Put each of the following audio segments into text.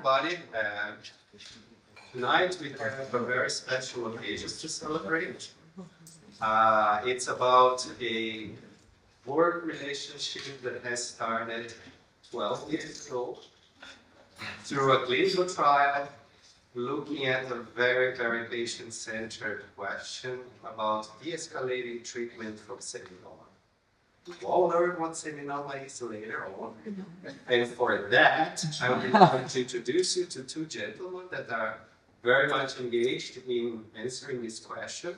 everybody. Tonight we have a very special occasion to celebrate. It's about a work relationship that has started 12 years ago through a clinical trial looking at a very, very patient-centered question about de-escalating treatment from seminoma. We'll all learn what seminoma is later on. And for that, I would like to introduce you to two gentlemen that are very much engaged in answering this question.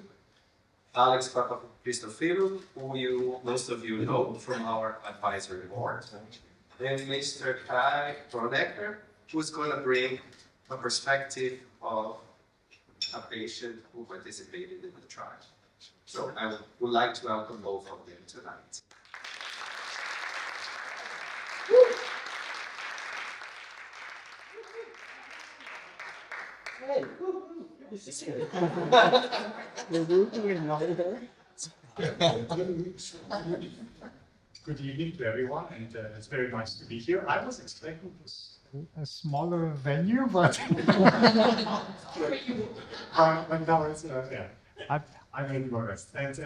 Alex Papachristofilou, who most of you know from our advisory board, and Mr. Ronecker, who's going to bring a perspective of a patient who participated in the trial. So I would like to welcome both of them tonight. Good evening to everyone, and it's very nice to be here. I was expecting a smaller venue, but now it's, I'm going to do my best. And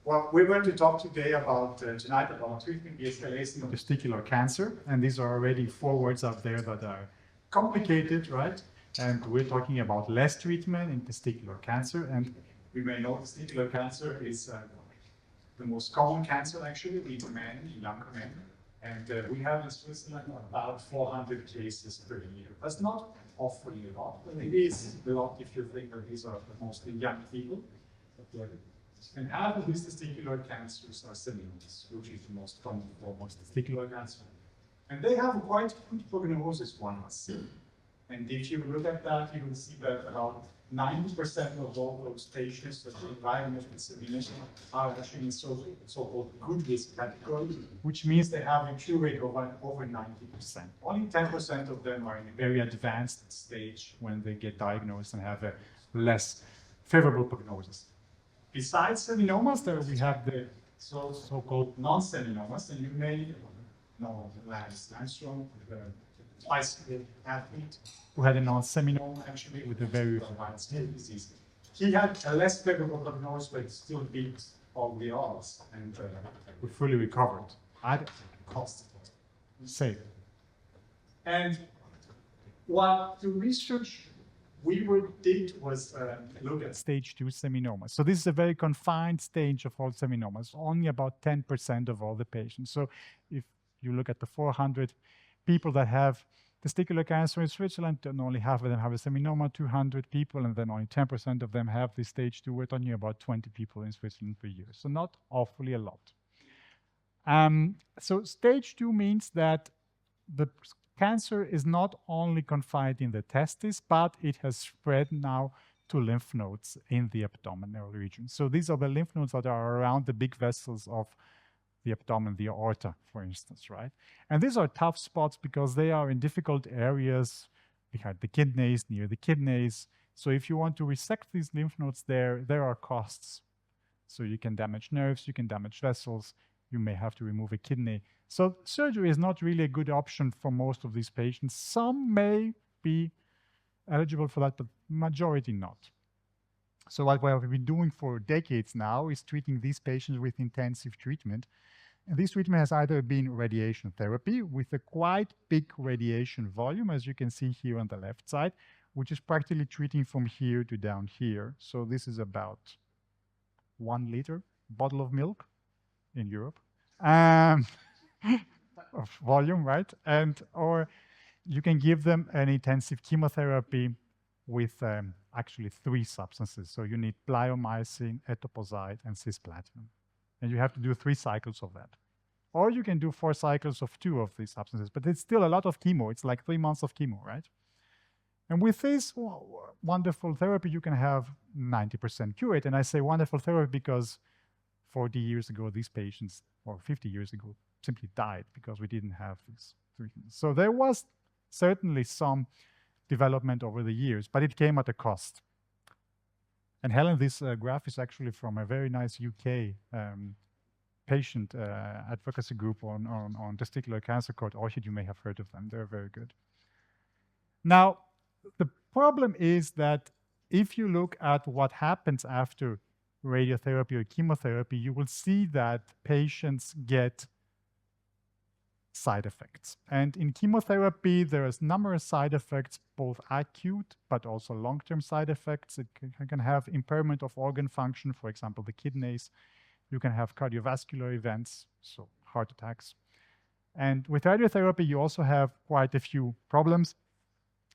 well, we're going to talk tonight about treatment de-escalation of testicular cancer, and these are already 4 words up there that are complicated, right? And we're talking about less treatment in testicular cancer, and we may know testicular cancer is the most common cancer actually in men, in younger men. And we have in Switzerland about 400 cases per year. That's not awfully a lot, but it is a lot if you think that these are mostly young people. And half of these testicular cancers are seminomas, which is the most common form of testicular cancer. And they have a quite good prognosis, one must say. And if you look at that, you will see that about 90% of all those patients that are diagnosed with seminoma are actually in so-called good risk category, which means they have a cure rate of over 90%. Only 10% of them are in a very advanced stage when they get diagnosed and have a less favorable prognosis. Besides seminomas, there we have the so-called non-seminomas, and you may know Lance Landstrom, the bicycle athlete who had a non-seminoma actually with a very advanced skin disease. He had a less favorable prognosis, but still beat all the odds, and we fully recovered at cost. Safe. And what the research we did was look at stage 2 seminomas. So this is a very confined stage of all seminomas, only about 10% of all the patients. So if you look at the 400 people that have testicular cancer in Switzerland, and only half of them have a seminoma, 200 people, and then only 10% of them have this stage 2. We're talking about 20 people in Switzerland per year, so not awfully a lot. So stage 2 means that the cancer is not only confined in the testis, but it has spread now to lymph nodes in the abdominal region. So these are the lymph nodes that are around the big vessels of the abdomen, the aorta, for instance, right? And these are tough spots because they are in difficult areas behind the kidneys, near the kidneys. So if you want to resect these lymph nodes there are costs. So you can damage nerves, you can damage vessels, you may have to remove a kidney. So surgery is not really a good option for most of these patients. Some may be eligible for that, but majority not. So what we have been doing for decades now is treating these patients with intensive treatment. And this treatment has either been radiation therapy with a quite big radiation volume, as you can see here on the left side, which is practically treating from here to down here. So this is about 1 liter bottle of milk in Europe of volume, right? And or you can give them an intensive chemotherapy with actually 3 substances. So you need bleomycin, etoposide, and cisplatin. And you have to do 3 cycles of that. Or you can do 4 cycles of 2 of these substances, but it's still a lot of chemo. It's like 3 months of chemo, right? And with this wonderful therapy, you can have 90% cure rate. And I say wonderful therapy because 40 years ago, these patients, or 50 years ago, simply died because we didn't have these treatments. So there was certainly some development over the years, but it came at a cost. And Helen, this graph is actually from a very nice UK patient advocacy group on testicular cancer called Orchid. You may have heard of them. They're very good. Now, the problem is that if you look at what happens after radiotherapy or chemotherapy, you will see that patients get side effects. And in chemotherapy, there is numerous side effects, both acute but also long-term side effects. It can have impairment of organ function, for example, the kidneys. You can have cardiovascular events, so heart attacks. And with radiotherapy, you also have quite a few problems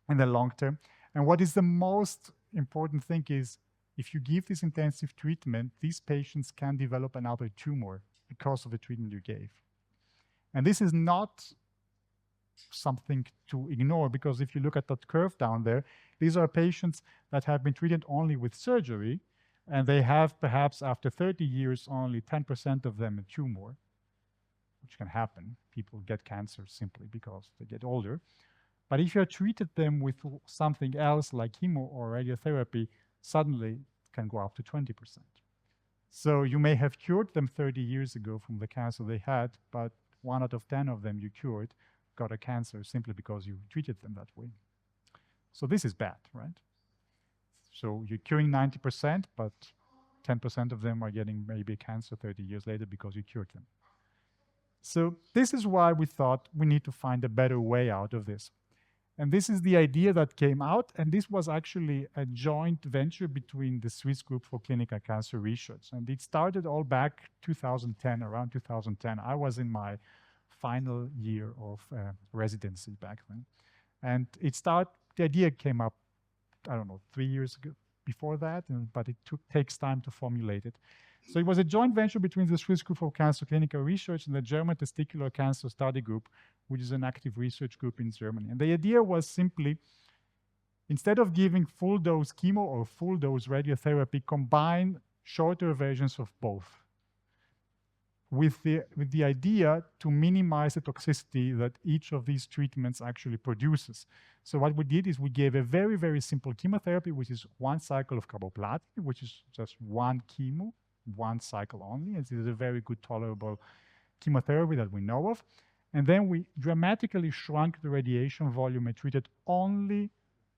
in the long term. And what is the most important thing is if you give this intensive treatment, these patients can develop another tumor because of the treatment you gave. And this is not something to ignore, because if you look at that curve down there, these are patients that have been treated only with surgery, and they have perhaps after 30 years only 10% of them a tumor, which can happen. People get cancer simply because they get older. But if you have treated them with something else like chemo or radiotherapy, suddenly it can go up to 20%. So you may have cured them 30 years ago from the cancer they had, but 1 out of 10 of them you cured got a cancer simply because you treated them that way. So this is bad, right? So you're curing 90%, but 10% of them are getting maybe cancer 30 years later because you cured them. So this is why we thought we need to find a better way out of this. And this is the idea that came out, and this was actually a joint venture between the Swiss Group for Clinical Cancer Research. And it started all back 2010, around 2010. I was in my final year of residency back then. And the idea came up, I don't know, 3 years ago before that, but it takes time to formulate it. So it was a joint venture between the Swiss Group for Cancer Clinical Research and the German Testicular Cancer Study Group, which is an active research group in Germany. And the idea was simply, instead of giving full dose chemo or full dose radiotherapy, combine shorter versions of both, with the idea to minimize the toxicity that each of these treatments actually produces. So what we did is we gave a very, very simple chemotherapy, which is 1 cycle of carboplatin, which is just 1 chemo, 1 cycle only. It is a very good tolerable chemotherapy that we know of. And then we dramatically shrunk the radiation volume and treated only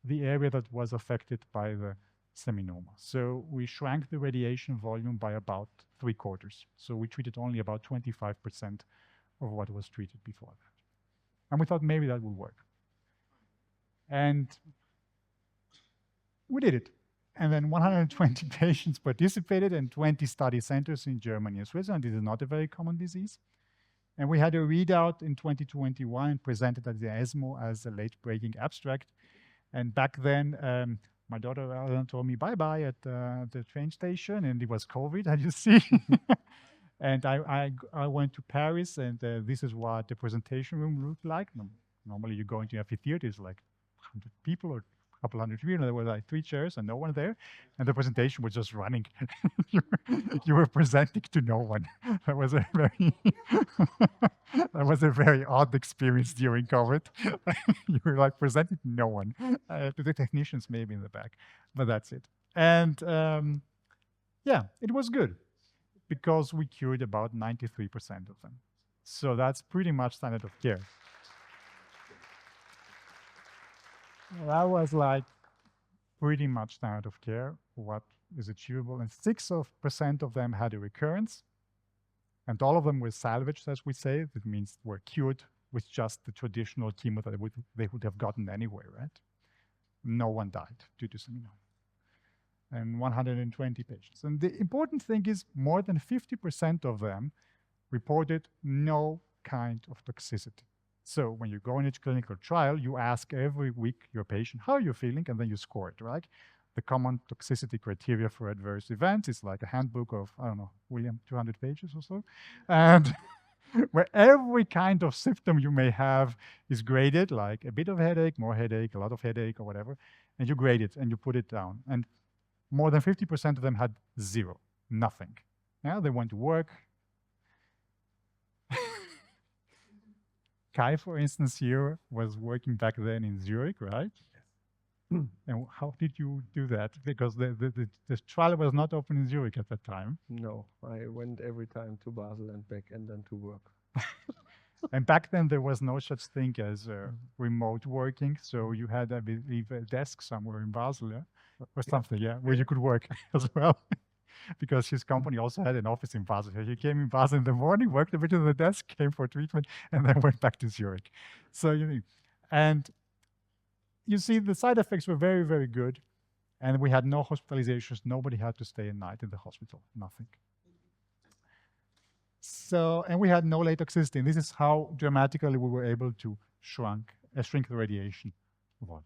the area that was affected by the seminoma. So we shrank the radiation volume by about 3/4. So we treated only about 25% of what was treated before that. And we thought maybe that would work. And we did it. And then 120 patients participated in 20 study centers in Germany and Switzerland. This is not a very common disease. And we had a readout in 2021 and presented at the ESMO as a late-breaking abstract. And back then, my daughter told me bye-bye at the train station, and it was COVID, as you see. And I went to Paris, and this is what the presentation room looked like. Normally, you go into amphitheater, it's like 100 people or a couple hundred people, and there were like 3 chairs and no one there. And the presentation was just running. You were presenting to no one. That was a very that was a very odd experience during COVID. You were like presenting to no one, to the technicians maybe in the back, but that's it. And yeah, it was good because we cured about 93% of them. So that's pretty much standard of care. That was like pretty much standard of care, what is achievable. And 6% of them had a recurrence. And all of them were salvaged, as we say. That means were cured with just the traditional chemo that they would have gotten anyway, right? No one died due to seminoma. And 120 patients. And the important thing is more than 50% of them reported no kind of toxicity. So when you go in a clinical trial, you ask every week your patient, how are you feeling? And then you score it, right? The common toxicity criteria for adverse events is like a handbook of, I don't know, William, 200 pages or so. And where every kind of symptom you may have is graded, like a bit of headache, more headache, a lot of headache or whatever. And you grade it and you put it down. And more than 50% of them had 0, nothing. Now they went to work. Kai, for instance, here was working back then in Zurich, right? Yes. And how did you do that? Because the trial was not open in Zurich at that time. No, I went every time to Basel and back and then to work. And back then there was no such thing as remote working, so you had, I believe, a desk somewhere in Basel, yeah? Or something, yeah, where you could work as well. Because his company also had an office in Basel. So he came in Basel in the morning, worked a bit on the desk, came for treatment, and then went back to Zurich. So and you see, the side effects were very, very good, and we had no hospitalizations. Nobody had to stay a night in the hospital. Nothing. So, and we had no late toxicity. And this is how dramatically we were able to shrink the radiation volume.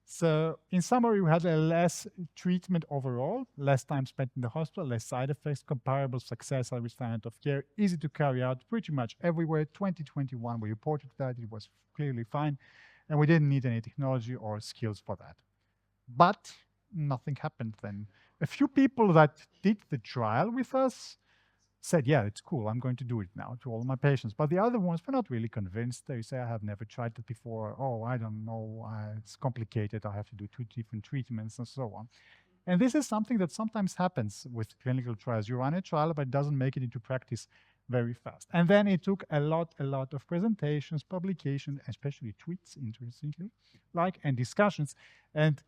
So in summary, we had a less treatment overall, less time spent in the hospital, less side effects, comparable success with standard of care, easy to carry out pretty much everywhere. 2021, we reported that it was clearly fine, and we didn't need any technology or skills for that. But nothing happened then. A few people that did the trial with us said, yeah, it's cool, I'm going to do it now to all my patients. But the other ones were not really convinced. They say, I have never tried it before. Oh, I don't know, it's complicated. I have to do 2 different treatments and so on. And this is something that sometimes happens with clinical trials. You run a trial, but it doesn't make it into practice very fast. And then it took a lot of presentations, publications, especially tweets, interestingly, and discussions, and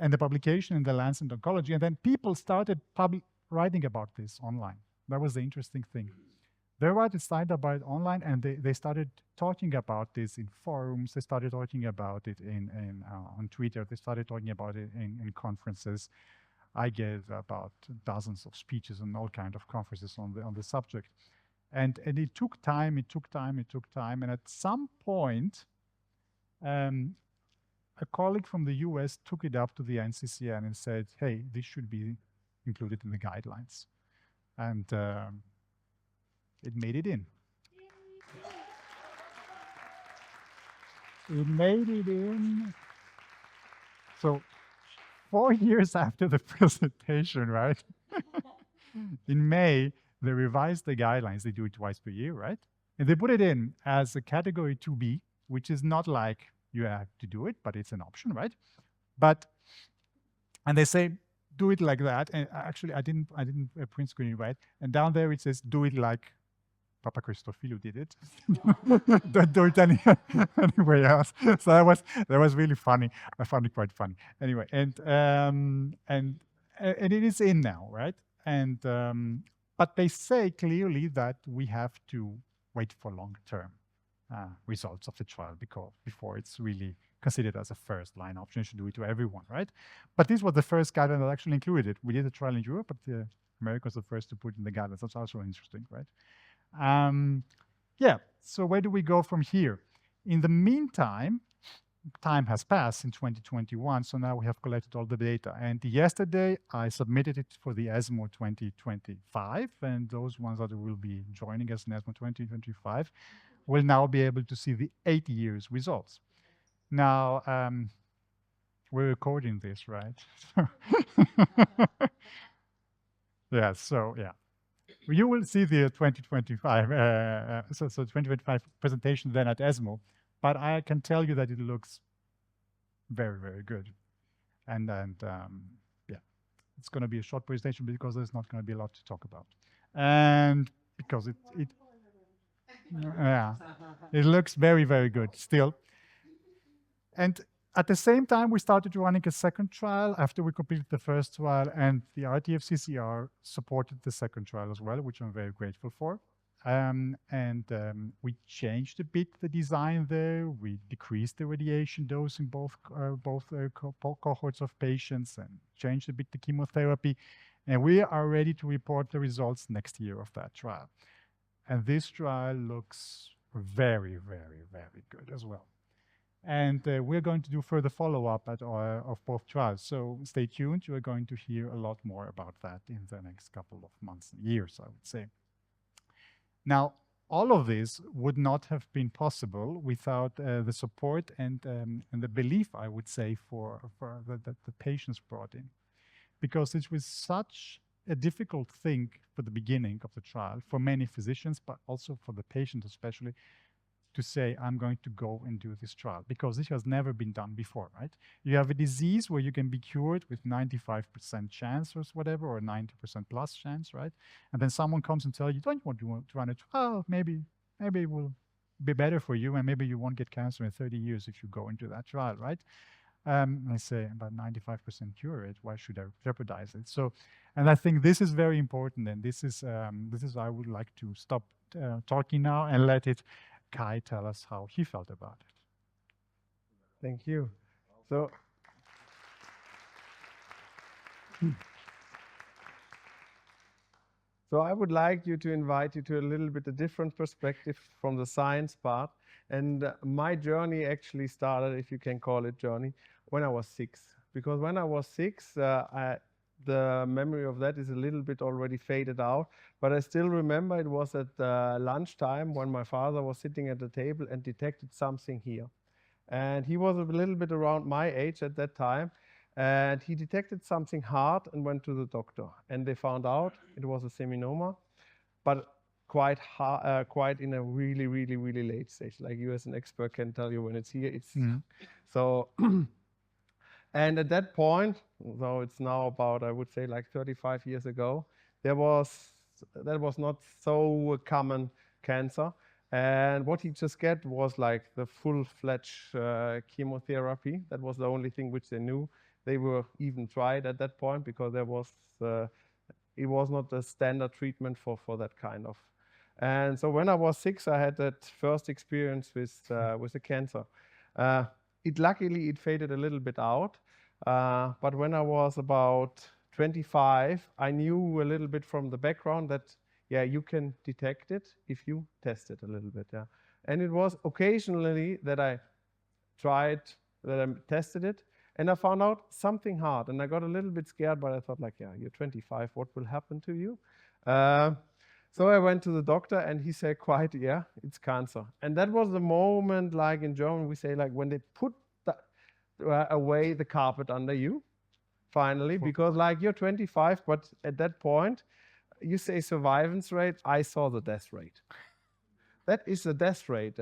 the publication in the Lancet Oncology. And then people started writing about this online. That was the interesting thing. They started about it online, and they started talking about this in forums. They started talking about it on Twitter. They started talking about it in conferences. I gave about dozens of speeches and all kinds of conferences on the subject. And it took time, and at some point, a colleague from the US took it up to the NCCN and said, hey, this should be included in the guidelines. And it made it in. It made it in. So 4 years after the presentation, right? In May, they revised the guidelines. They do it twice per year, right? And they put it in as a category 2B, which is not like you have to do it, but it's an option, right? And they say, do it like that. And actually, I didn't print screen it right. And down there it says, do it like Papachristofilou did it. Don't do it anywhere else. So that was really funny. I found it quite funny. Anyway, and it is in now, right? And but they say clearly that we have to wait for long-term results of the trial before it's really considered as a first-line option. You should do it to everyone, right? But this was the first guideline that actually included it. We did a trial in Europe, but America was the first to put in the guidelines. That's also interesting, right? Yeah, so where do we go from here? In the meantime, time has passed in 2021, so now we have collected all the data. And yesterday, I submitted it for the ESMO 2025, and those ones that will be joining us in ESMO 2025 will now be able to see the 8 years results. Now, we're recording this, right? Yeah, so yeah. You will see the 2025, so 2025 presentation then at ESMO, but I can tell you that it looks very, very good. And yeah, it's going to be a short presentation because there's not going to be a lot to talk about. And because yeah, it looks very, very good still. And at the same time, we started running a second trial after we completed the first trial, and the RTFCCR supported the second trial as well, which I'm very grateful for. We changed a bit the design there. We decreased the radiation dose in both cohorts of patients and changed a bit the chemotherapy. And we are ready to report the results next year of that trial. And this trial looks very, very, very good as well. And we're going to do further follow-up of both trials. So stay tuned. You are going to hear a lot more about that in the next couple of months and years, I would say. Now, all of this would not have been possible without the support and the belief, I would say, that the patients brought in. Because it was such a difficult thing for the beginning of the trial, for many physicians, but also for the patient especially, to say, I'm going to go and do this trial, because this has never been done before, right? You have a disease where you can be cured with 95% chance or whatever, or 90% plus chance, right? And then someone comes and tells you, don't you want to run a trial? Maybe maybe it will be better for you, and maybe you won't get cancer in 30 years if you go into that trial, right? I say about 95% cure rate. Why should I jeopardize it? So, and I think this is very important, and this is I would like to stop talking now and let it Kai tell us how he felt about it. Thank you. So. So I would like you to invite you to a little bit a different perspective from the science part. And my journey actually started, if you can call it journey, when I was 6. Because when I was 6, the memory of that is a little bit already faded out. But I still remember it was at lunchtime when my father was sitting at the table and detected something here. And he was a little bit around my age at that time. And he detected something hard and went to the doctor. And they found out it was a seminoma, but quite in a really, really, really late stage. Like you as an expert can tell you when it's here. It's so. And at that point, though it's now about, I would say, like 35 years ago, that was not so common cancer. And what he just get was like the full-fledged chemotherapy. That was the only thing which they knew. They were even tried at that point because there was it was not a standard treatment for that kind of. And so when I was 6, I had that first experience with the cancer. Luckily it faded a little bit out, but when I was about 25, I knew a little bit from the background that you can detect it if you test it a little bit. And it was occasionally that I tested it. And I found out something hard, and I got a little bit scared, but I thought like, you're 25, what will happen to you? So I went to the doctor, and he said it's cancer. And that was the moment, like in German, we say like when they put away the carpet under you, finally, because like you're 25, but at that point, you say survivance rate, I saw the death rate. That is the death rate,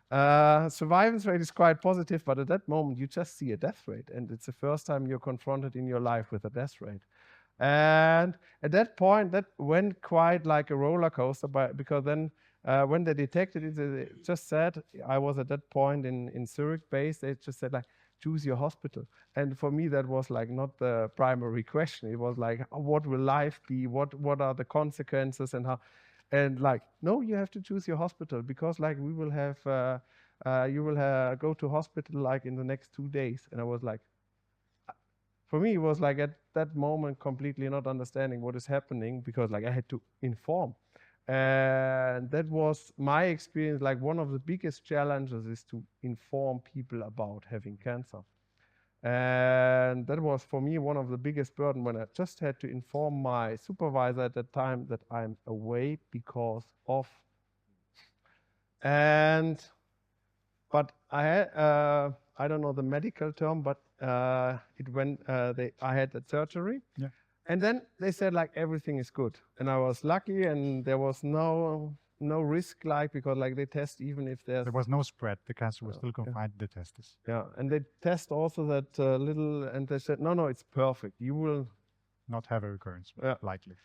survivance rate is quite positive, but at that moment you just see a death rate, and it's the first time you're confronted in your life with a death rate. And at that point, that went quite like a roller coaster, because then when they detected it, they just said, I was at that point in Zurich based, they just said like, choose your hospital. And for me, that was like not the primary question. It was like, what will life be? What are the consequences and how? And like, no, you have to choose your hospital because like we will have, you will go to hospital like in the next 2 days. And I was like, for me, it was like at that moment completely not understanding what is happening because like I had to inform. And that was my experience. Like one of the biggest challenges is to inform people about having cancer. And that was for me one of the biggest burden when I just had to inform my supervisor at that time that I'm away because of. But I had I don't know the medical term, but I had that surgery. Yeah. And then they said like everything is good, and I was lucky, and there was no risk like because like they test even if there was no spread. The cancer was still confined to the testes. Yeah, and they test also that little, and they said no, it's perfect. You will not have a recurrence, likely.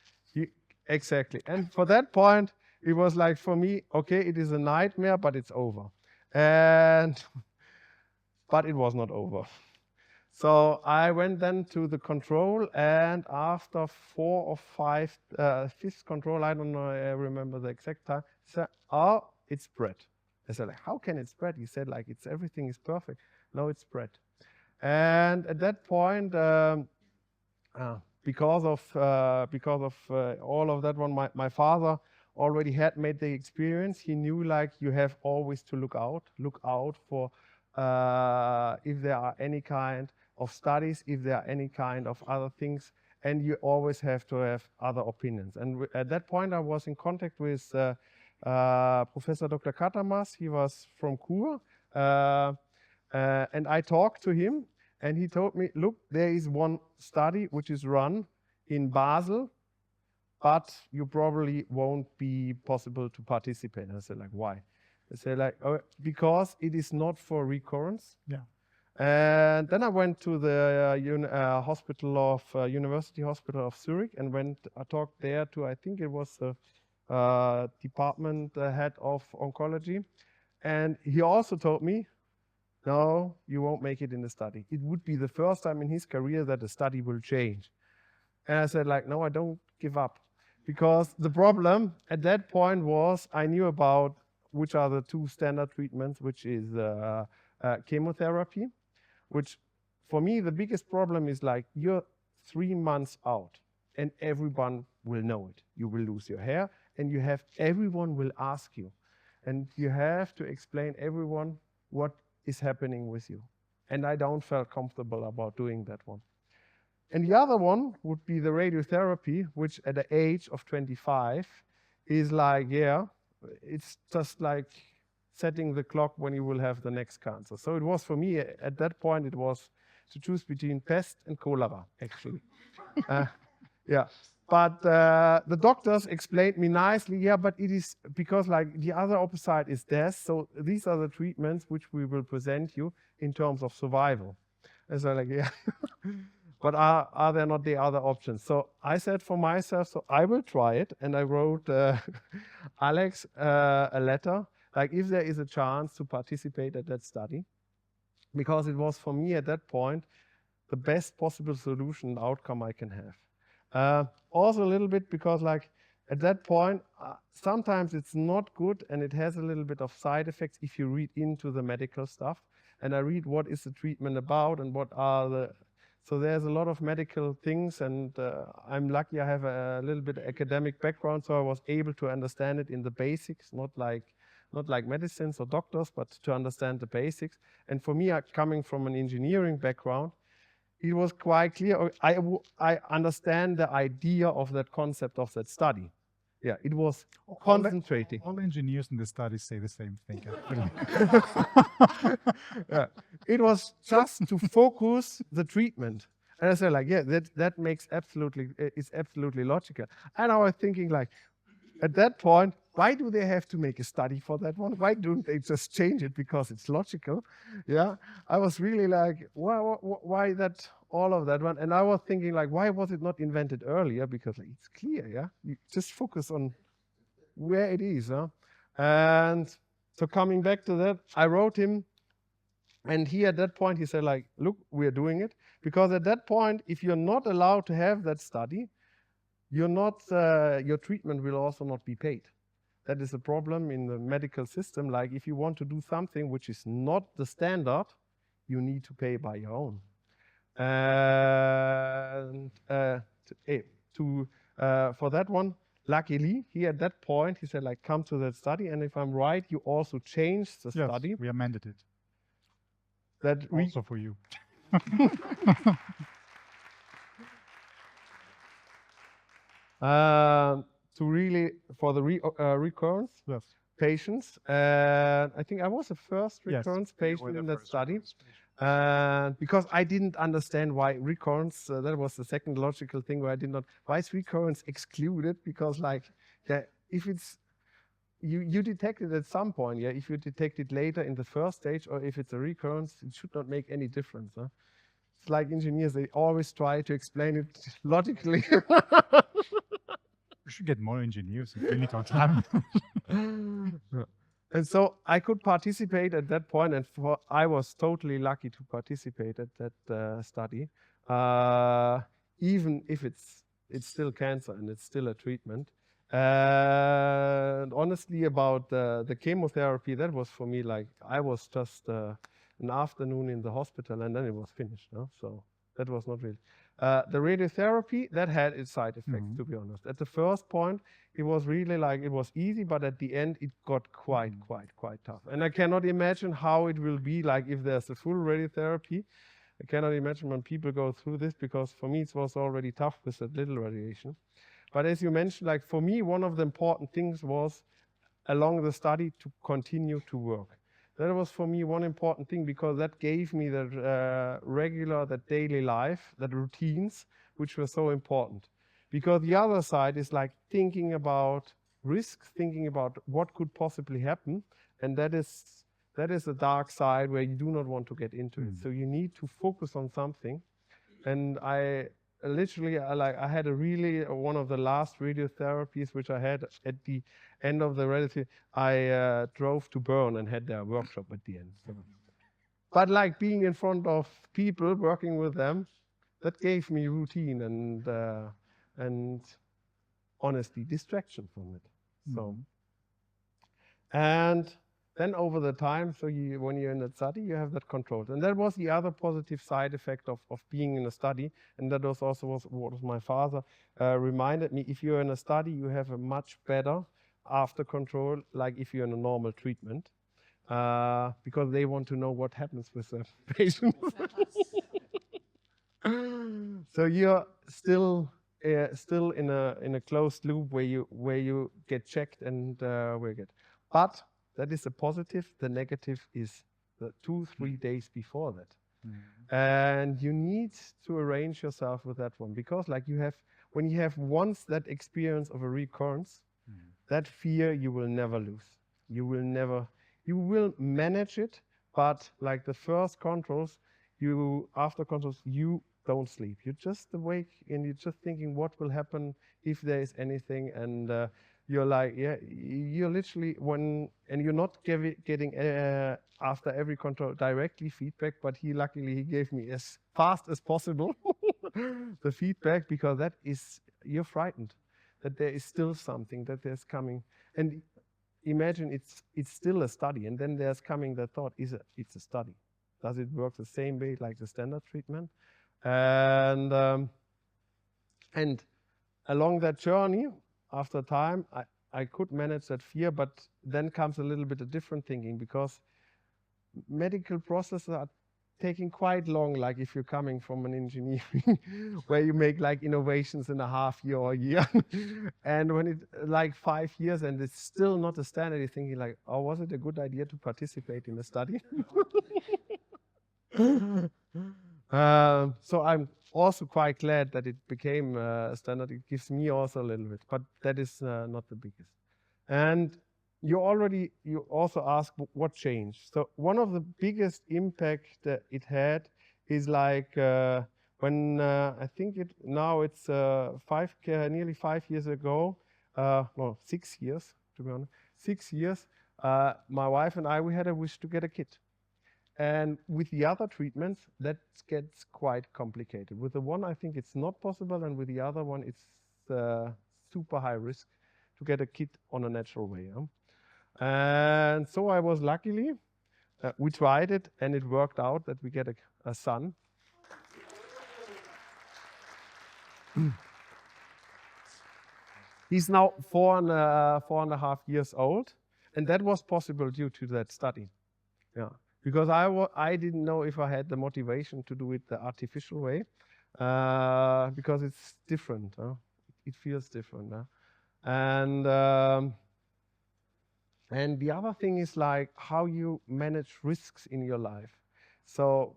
Exactly, and for that point, it was like for me, okay, it is a nightmare, but it's over, but it was not over. So I went then to the control, and after 4 or 5, fifth control, I don't know, I remember the exact time, said, oh, it's spread. I said, like, how can it spread? He said, like, everything is perfect. No, it's spread. And at that point, because of all of that one, my father already had made the experience. He knew, like, you have always to look out for if there are any kind of studies, if there are any kind of other things, and you always have to have other opinions. And at that point, I was in contact with Professor Dr. Katamas. He was from Kur, and I talked to him, and he told me, look, there is one study which is run in Basel, but you probably won't be possible to participate. And I said, like, why? They said, like, oh, because it is not for recurrence. Yeah. And then I went to the University Hospital of Zurich, and I talked there to, I think it was department head of oncology. And he also told me, no, you won't make it in the study. It would be the first time in his career that the study will change. And I said, like, no, I don't give up. Because the problem at that point was I knew about which are the two standard treatments, which is chemotherapy, which for me, the biggest problem is like you're 3 months out and everyone will know it. You will lose your hair and everyone will ask you. And you have to explain everyone what is happening with you. And I don't feel comfortable about doing that one. And the other one would be the radiotherapy, which at the age of 25 is like, yeah, it's just like setting the clock when you will have the next cancer. So it was for me, at that point, it was to choose between pest and cholera, actually. Yeah. But the doctors explained me nicely, yeah, but it is because like the other opposite is death. So these are the treatments which we will present you in terms of survival. And so like, yeah. But are there not the other options? So I said for myself, so I will try it. And I wrote Alex a letter, like if there is a chance to participate at that study, because it was for me at that point, the best possible solution and outcome I can have. Also a little bit because like at that point, sometimes it's not good and it has a little bit of side effects if you read into the medical stuff. And I read what is the treatment about and what are the... So there's a lot of medical things, and I'm lucky I have a little bit of academic background, so I was able to understand it in the basics, not like medicines or doctors, but to understand the basics. And for me, coming from an engineering background, it was quite clear. I understand the idea of that concept of that study. Yeah, it was concentrating. All engineers in the study say the same thing. Yeah. It was just to focus the treatment. And I said like, yeah, that makes it's absolutely logical. And I was thinking like, at that point, why do they have to make a study for that one? Why don't they just change it because it's logical? Yeah, I was really like, why that, all of that one? And I was thinking like, why was it not invented earlier? Because like, it's clear, yeah? You just focus on where it is. Huh? And so coming back to that, I wrote him, and he at that point, he said like, look, we're doing it. Because at that point, if you're not allowed to have that study, you're not, your treatment will also not be paid. That is a problem in the medical system. Like if you want to do something which is not the standard, you need to pay by your own. And for that one, luckily, he at that point, he said like, come to that study. And if I'm right, you also changed the study. Yes, we amended it. That also for you. To really, for the recurrence patients. And I think I was the first recurrence patient in that study. Because I didn't understand why recurrence, that was the second logical thing where I did not, why is recurrence excluded? Because like, yeah, if it's, you detect it at some point, yeah, if you detect it later in the first stage or if it's a recurrence, it should not make any difference. Huh? It's like engineers, they always try to explain it logically. We should get more engineers in clinical time. And so I could participate at that point, and I was totally lucky to participate at that study, even if it's still cancer and it's still a treatment. And honestly, about the chemotherapy, that was for me like I was just an afternoon in the hospital, and then it was finished. No? So that was not really. The radiotherapy, that had its side effects, to be honest. At the first point, it was really like, it was easy, but at the end, it got quite tough. And I cannot imagine how it will be like if there's a full radiotherapy. I cannot imagine when people go through this, because for me, it was already tough with that little radiation. But as you mentioned, like for me, one of the important things was along the study to continue to work. That was for me one important thing, because that gave me that that daily life, that routines, which were so important. Because the other side is like thinking about risks, thinking about what could possibly happen, and that is a dark side where you do not want to get into it. So you need to focus on something. And literally, I had a really one of the last radiotherapies which I had at the end of the radiotherapy. I drove to Bern and had their workshop at the end. So. But like being in front of people, working with them, that gave me routine and honestly distraction from it. So, and then over the time, so when you're in a study, you have that control. And that was the other positive side effect of being in a study. And that was also what my father reminded me. If you're in a study, you have a much better after control, like if you're in a normal treatment, because they want to know what happens with the patient. So you're still in a closed loop where you get checked and but that is a positive. The negative is the 2-3 days before that. And you need to arrange yourself with that one, because like when you have once that experience of a recurrence, that fear you will never lose. You will manage it, but like the first controls, after controls, you don't sleep. You're just awake and you're just thinking what will happen if there is anything, and you're like, you're literally and you're not getting after every control directly feedback, but luckily he gave me as fast as possible the feedback, because you're frightened that there is still something, that there's coming. And imagine it's still a study, and then there's coming the thought, it's a study. Does it work the same way like the standard treatment? And along that journey, after time, I could manage that fear, but then comes a little bit of different thinking, because medical processes are taking quite long, like if you're coming from an engineering where you make like innovations in a half year or a year. And when it's like 5 years and it's still not a standard, you're thinking like, oh, was it a good idea to participate in the study? So I'm also quite glad that it became a standard. It gives me also a little bit, but that is not the biggest. And you also asked what changed. So one of the biggest impact that it had is like when I think it's nearly 5 years ago, 6 years to be honest, 6 years. My wife and I, we had a wish to get a kid. And with the other treatments, that gets quite complicated. With the one, I think it's not possible, and with the other one, it's super high risk to get a kid on a natural way. And so I was luckily, we tried it, and it worked out that we get a son. He's now 4.5 years old, and that was possible due to that study. Yeah. Because I didn't know if I had the motivation to do it the artificial way, because it's different. It feels different. And the other thing is like how you manage risks in your life. So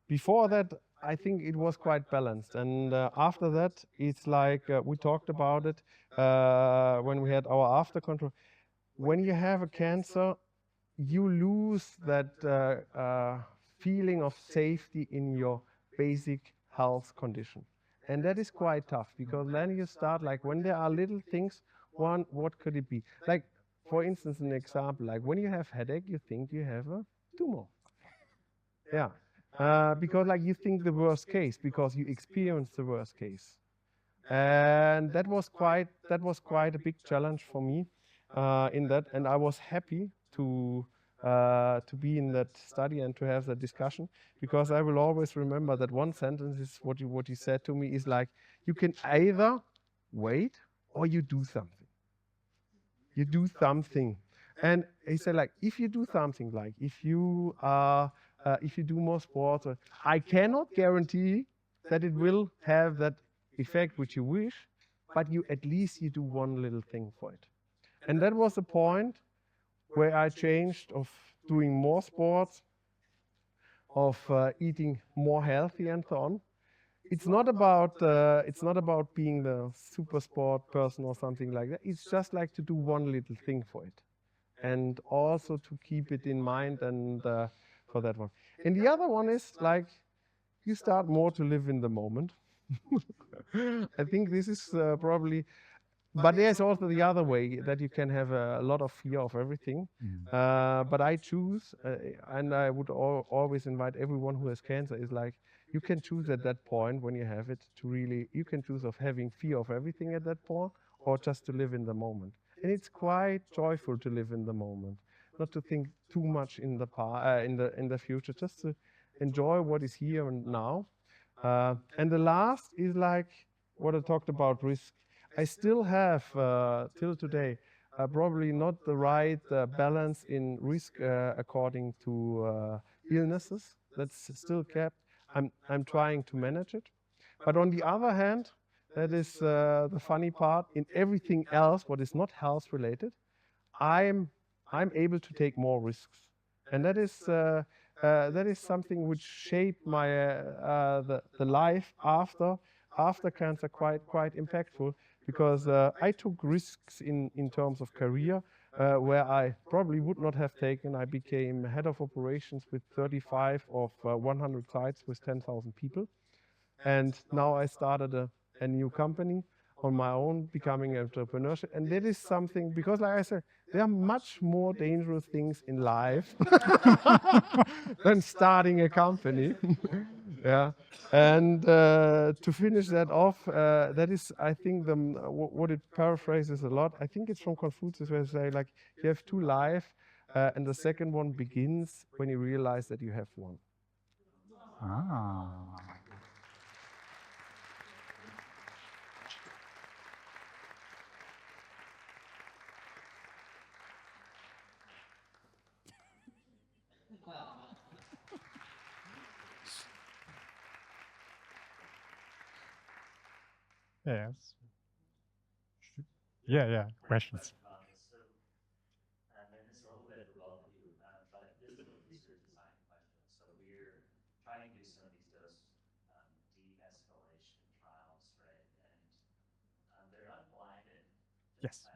before that, I think it was quite balanced. And after that, it's like we talked about it when we had our after control. When you have a cancer, you lose that feeling of safety in your basic health condition. And that is quite tough, because then you start, like when there are little things, what could it be? Like, for instance, an example, like when you have headache, you think you have a tumor. Yeah, because like you think the worst case, because you experience the worst case. And that was quite a big challenge for me in that, and I was happy to be in that study and to have that discussion, because I will always remember that one sentence is what you said to me is like, you can either wait or you do something. You do something. And he said, like, if you do something, like if you do more sports, I cannot guarantee that it will have that effect which you wish, but at least you do one little thing for it. And that was the point where I changed of doing more sports, of eating more healthy and so on. It's not about being the super sport person or something like that. It's just like to do one little thing for it, and also to keep it in mind and for that one. And the other one is like, you start more to live in the moment. I think this is probably, but there's also the other way that you can have a lot of fear of everything. But I choose, and I would always invite everyone who has cancer, is like, you can choose at that point when you have it to really, you can choose of having fear of everything at that point, or just to live in the moment. And it's quite joyful to live in the moment, not to think too much in the future, just to enjoy what is here and now. And the last is like what I talked about, risk. I still have, till today, probably not the right balance in risk according to illnesses. That's still kept. I'm trying to manage it. But on the other hand, that is the funny part. In everything else, what is not health related, I'm able to take more risks, and that is something which shaped my the life after cancer quite impactful, because I took risks in terms of career where I probably would not have taken. I became head of operations with 35 of 100 sites with 10,000 people. And now I started a new company on my own, becoming entrepreneurship. And that is something, because like I said, there are much more dangerous things in life than starting a company. Yeah. And to finish that off, that is, I think, what it paraphrases a lot. I think it's from Confucius, where they say, like, you have two lives, and the second one begins when you realize that you have one. Ah. Yes. Yeah. Questions. Yes.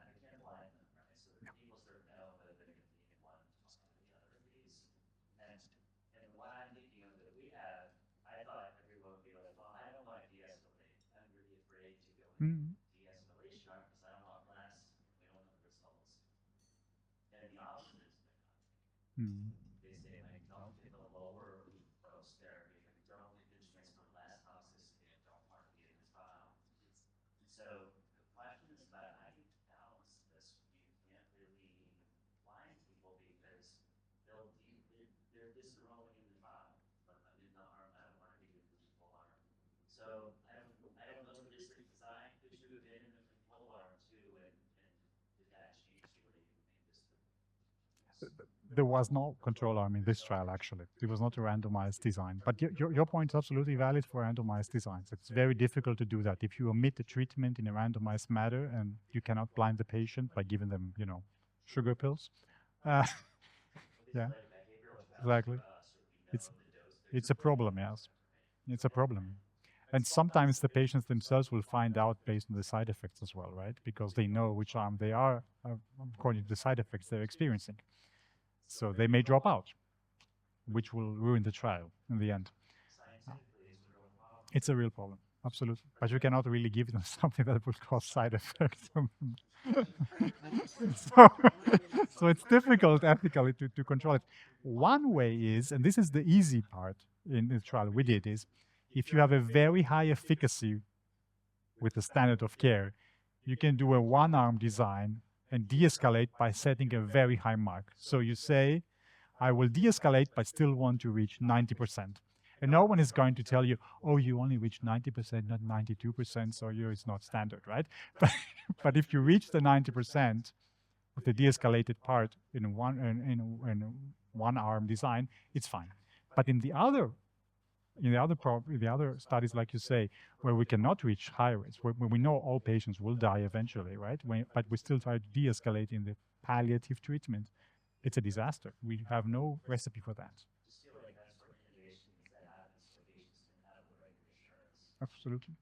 Mm. Mm. There was no control arm in this trial, actually. It was not a randomized design. But your point is absolutely valid for randomized designs. It's very difficult to do that. If you omit the treatment in a randomized manner and you cannot blind the patient by giving them, sugar pills. Yeah, exactly. It's a problem, yes. It's a problem. And sometimes the patients themselves will find out based on the side effects as well, right? Because they know which arm they are according to the side effects they're experiencing. So they may drop out, which will ruin the trial in the end. It's a real problem, absolutely. But you cannot really give them something that will cause side effects. so it's difficult ethically to control it. One way is, and this is the easy part in the trial we did, is if you have a very high efficacy with the standard of care, you can do a one-arm design and de-escalate by setting a very high mark. So you say, I will de-escalate, but still want to reach 90%. And no one is going to tell you, oh, you only reach 90%, not 92%, so it's not standard, right? But if you reach the 90% with the de-escalated part in one arm design, it's fine. But in the other studies, like you say, where we cannot reach high rates, where we know all patients will die eventually, right? But we still try to de-escalate in the palliative treatment, it's a disaster. We have no recipe for that. Absolutely.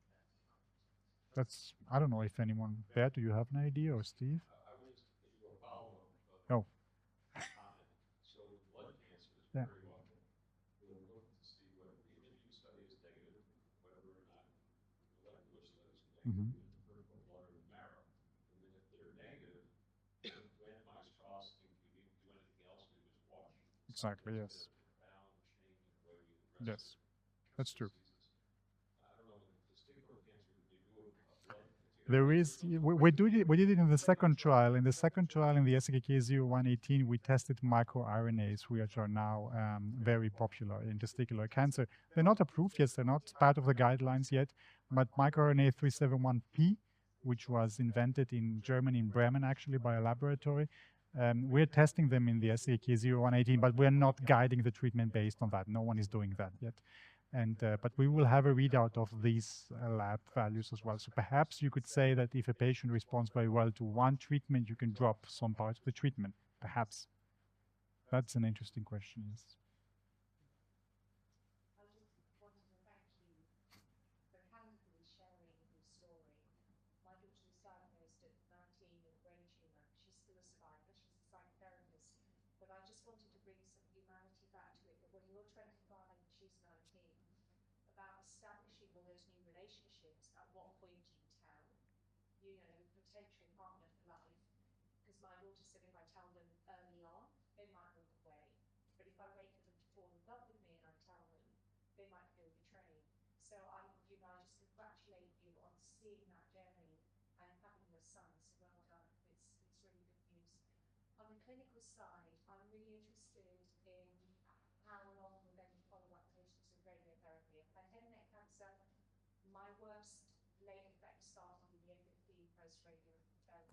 I don't know if anyone there, do you have an idea, or Steve? No. Yeah. Exactly, yes. Yes, that's true. There is, we did it in the second trial. In the second trial, in the SKK-0118, we tested microRNAs, which are now very popular in testicular cancer. They're not approved yet, they're not part of the guidelines yet, but microRNA 371P, which was invented in Germany, in Bremen, actually, by a laboratory, we're testing them in the SKK-0118, but we're not guiding the treatment based on that. No one is doing that yet. But we will have a readout of these lab values as well. So perhaps you could say that if a patient responds very well to one treatment, you can drop some parts of the treatment. Perhaps. That's an interesting question, yes.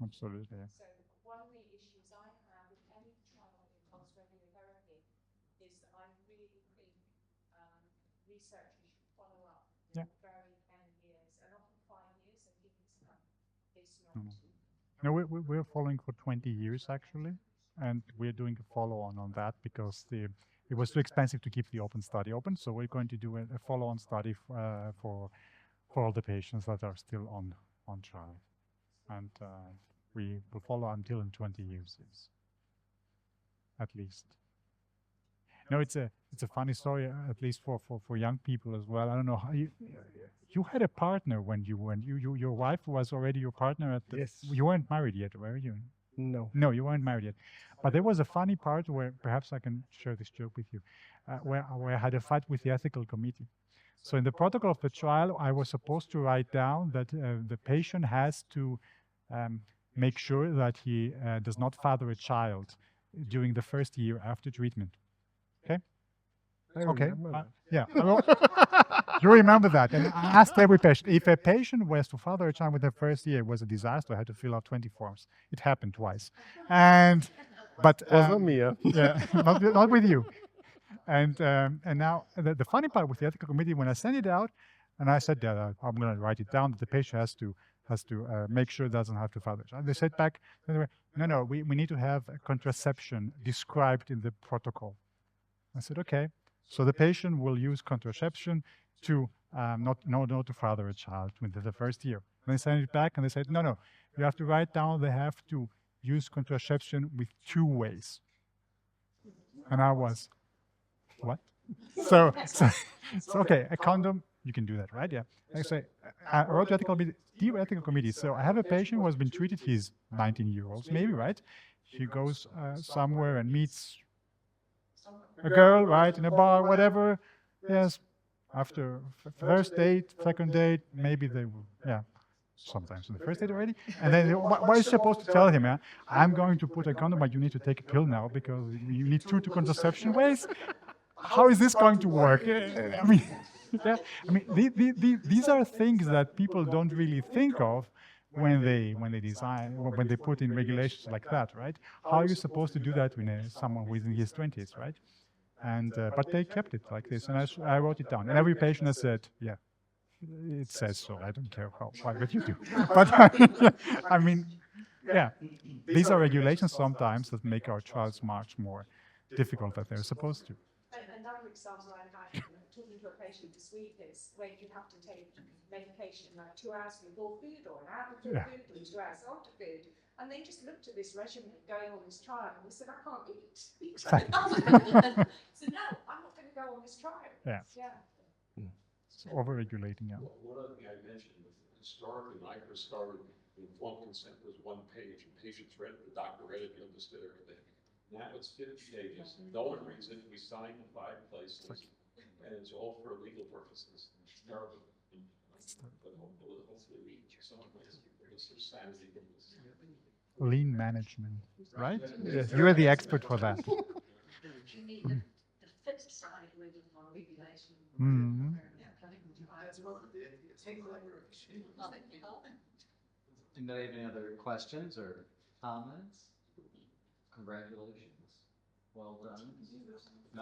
Absolutely. Yeah. Yeah. Mm. No, we're following for 20 years actually, and we're doing a follow-on on that because it was too expensive to keep the open study open. So we're going to do a follow-on study for all the patients that are still on trial, and we will follow until in 20 years, yes, at least. No, it's a funny story, at least for young people as well. I don't know how you had a partner when your wife was already your partner at the. Yes. You weren't married yet, were you? No. No, you weren't married yet. But there was a funny part where perhaps I can share this joke with you, where I had a fight with the ethical committee. So in the protocol of the trial, I was supposed to write down that the patient has to make sure that he does not father a child during the first year after treatment. Okay? I Okay. remember that. Yeah. You remember that. And I asked every patient, if a patient was to father a child within the first year, it was a disaster. I had to fill out 20 forms. It happened twice. But Was not me, yeah. yeah, not with you. And now the funny part with the ethical committee, when I sent it out, and I said that I'm going to write it down, that the patient has to make sure it doesn't have to father a child. They said back, no, we need to have a contraception described in the protocol. I said, okay. So the patient will use contraception to not to father a child within the first year. And they sent it back and they said, no, you have to write down they have to use contraception with 2 ways. And I was, what? so okay, a condom, you can do that, right? Yeah. I say, I wrote to the ethical committee. So I have a patient who has been treated, he's 19-year-old maybe, right? He goes somewhere and meets a girl, right, in a bar, whatever. Yes, after first date, second date, maybe they will, yeah, sometimes on the first date already. And then what is supposed to tell him? Yeah, I'm going to put a condom, but you need to take a pill now because you need 2 contraception ways. How is this going to work? I mean, yeah, I mean, these are things that people don't really think of when they design, when they put in regulations like that, right? How are you supposed to do that with someone within his 20s, right? And but they kept it like this, and I wrote it down. And every patient has said, yeah, it says so. I don't care how private you do. But I mean, yeah, these are regulations sometimes that make our trials much more difficult than they're supposed to. Another example I had talking to a patient this week is where you have to take medication like 2 hours before food or an hour before food or 2 hours after food. And they just looked at this regimen going on this trial and they said, I can't eat. So no, I'm not going to go on this trial. Yeah. It's over-regulating. Yeah. One other thing I mentioned, historically, when I first started, informed consent was 1 page, and patients read it, the doctor read it, he understood everything. Now it's 50 pages. No one reads it. We signed in 5 places. And it's all for legal purposes. It's terrible. But hopefully someone gets some sanity in this. Lean management, right? Yes. You are the expert for that. You need the fit side with regulation. Mhm. Anybody have any other questions or comments? Congratulations. Well done.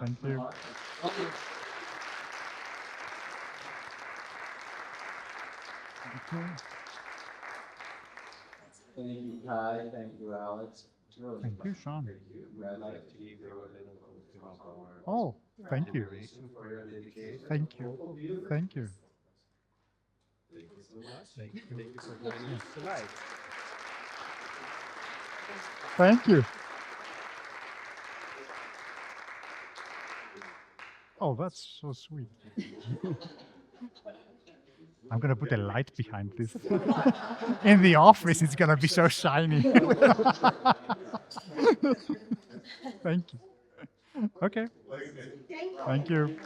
Thank you. Thank you, Kai. Thank you, Alex. It's really Thank you, Sean. I'd like to give you a little of our Oh, thank you. admiration for your dedication. Thank you. Thank you. Thank you so much. Thank you for joining us tonight. Thank you. Oh, that's so sweet. I'm gonna put a light behind this. In the office, it's gonna be so shiny. Thank you. Okay. Thank you.